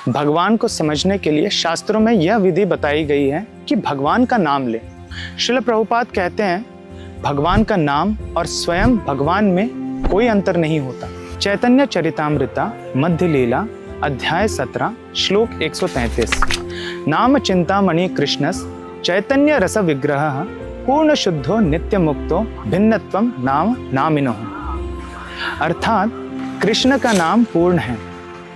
भगवान को समझने के लिए शास्त्रों में यह विधि बताई गई है कि भगवान का नाम लें। श्रील प्रभुपाद कहते हैं, भगवान का नाम और स्वयं भगवान में कोई अंतर नहीं होता। चैतन्य चरितामृता मध्य लीला अध्याय 17 श्लोक 133। नाम चिंतामणि कृष्णस चैतन्य रस विग्रह पूर्ण शुद्धो नित्य मुक्तो भिन्नत्वम नाम नामिनोः। अर्थात कृष्ण का नाम पूर्ण है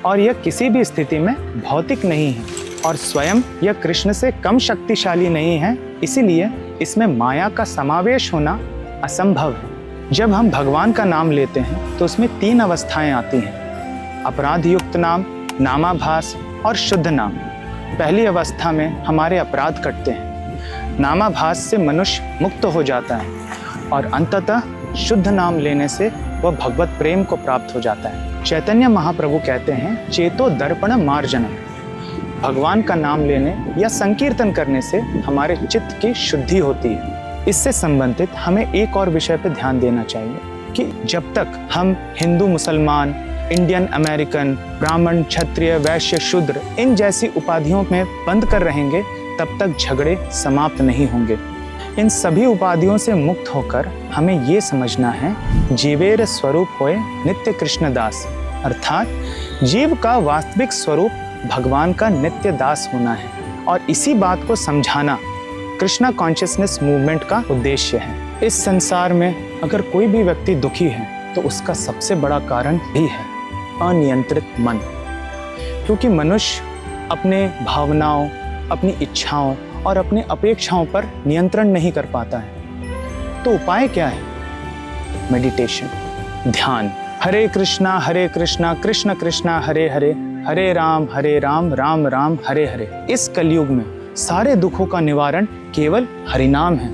और यह किसी भी स्थिति में भौतिक नहीं है और स्वयं यह कृष्ण से कम शक्तिशाली नहीं है, इसीलिए इसमें माया का समावेश होना असंभव है। जब हम भगवान का नाम लेते हैं तो उसमें 3 अवस्थाएं आती हैं, अपराध युक्त नाम, नामाभास और शुद्ध नाम। पहली अवस्था में हमारे अपराध कटते हैं, नामाभास से मनुष्य मुक्त हो जाता है और अंततः शुद्ध नाम लेने से वह भगवत प्रेम को प्राप्त हो जाता है। चैतन्य महाप्रभु कहते हैं, चेतो दर्पण मार्जनम। भगवान का नाम लेने या संकीर्तन करने से हमारे चित्त की शुद्धि होती है। इससे संबंधित हमें एक और विषय पर ध्यान देना चाहिए कि जब तक हम हिंदू, मुसलमान, इंडियन, अमेरिकन, ब्राह्मण, क्षत्रिय, वैश्य, शूद्र इन जैसी उपाधियों में बंद कर रहेंगे, तब तक झगड़े समाप्त नहीं होंगे। इन सभी उपाधियों से मुक्त होकर हमें ये समझना है, जीवेर स्वरूप होए नित्य कृष्णदास, अर्थात जीव का वास्तविक स्वरूप भगवान का नित्य दास होना है। और इसी बात को समझाना कृष्णा कॉन्शियसनेस मूवमेंट का उद्देश्य है। इस संसार में अगर कोई भी व्यक्ति दुखी है तो उसका सबसे बड़ा कारण भी है अनियंत्रित मन, क्योंकि मनुष्य अपने भावनाओं, अपनी इच्छाओं और अपनी अपेक्षाओं पर नियंत्रण नहीं कर पाता है। तो उपाय क्या है? मेडिटेशन, ध्यान। हरे कृष्णा कृष्ण कृष्णा हरे हरे, हरे राम राम राम हरे हरे। इस कलयुग में सारे दुखों का निवारण केवल हरिनाम है,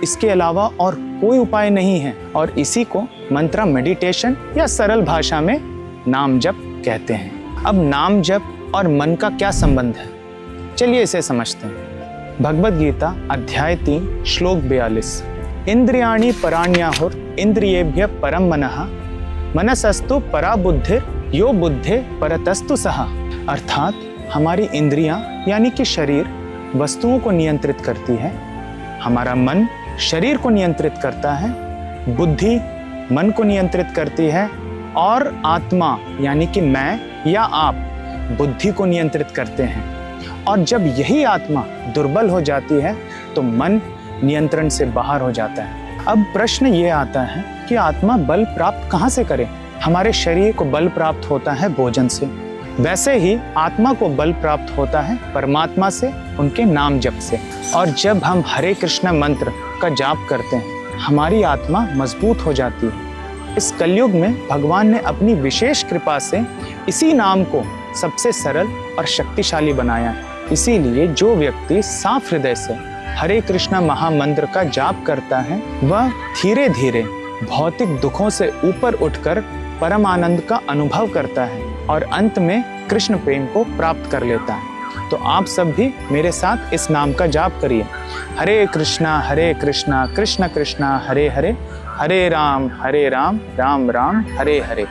इसके अलावा और कोई उपाय नहीं है। और इसी को मंत्र मेडिटेशन या सरल भाषा में नाम जप कहते हैं। अब नाम जप और मन का क्या संबंध है, चलिए इसे समझते हैं। भगवद गीता अध्याय 3 श्लोक 42। इंद्रियाणि पराण्याहुर इंद्रियेभ्य परम मनः मनसस्तु परा बुद्धिर यो बुद्धे परतस्तु सहा। अर्थात हमारी इंद्रियां यानी कि शरीर वस्तुओं को नियंत्रित करती है, हमारा मन शरीर को नियंत्रित करता है, बुद्धि मन को नियंत्रित करती है और आत्मा यानी कि मैं या आप बुद्धि को नियंत्रित करते हैं। और जब यही आत्मा दुर्बल हो जाती है तो मन नियंत्रण से बाहर हो जाता है। अब प्रश्न ये आता है कि आत्मा बल प्राप्त कहाँ से करे? हमारे शरीर को बल प्राप्त होता है भोजन से, वैसे ही आत्मा को बल प्राप्त होता है परमात्मा से, उनके नाम जप से। और जब हम हरे कृष्ण मंत्र का जाप करते हैं हमारी आत्मा मजबूत हो जाती है। इस कलयुग में भगवान ने अपनी विशेष कृपा से इसी नाम को सबसे सरल और शक्तिशाली बनाया है। इसीलिए जो व्यक्ति साफ हृदय से हरे कृष्ण महामंत्र का जाप करता है वह धीरे धीरे भौतिक दुखों से ऊपर उठकर परम आनंद का अनुभव करता है और अंत में कृष्ण प्रेम को प्राप्त कर लेता है। तो आप सब भी मेरे साथ इस नाम का जाप करिए, हरे कृष्णा कृष्ण कृष्ण हरे हरे, हरे राम राम राम हरे हरे।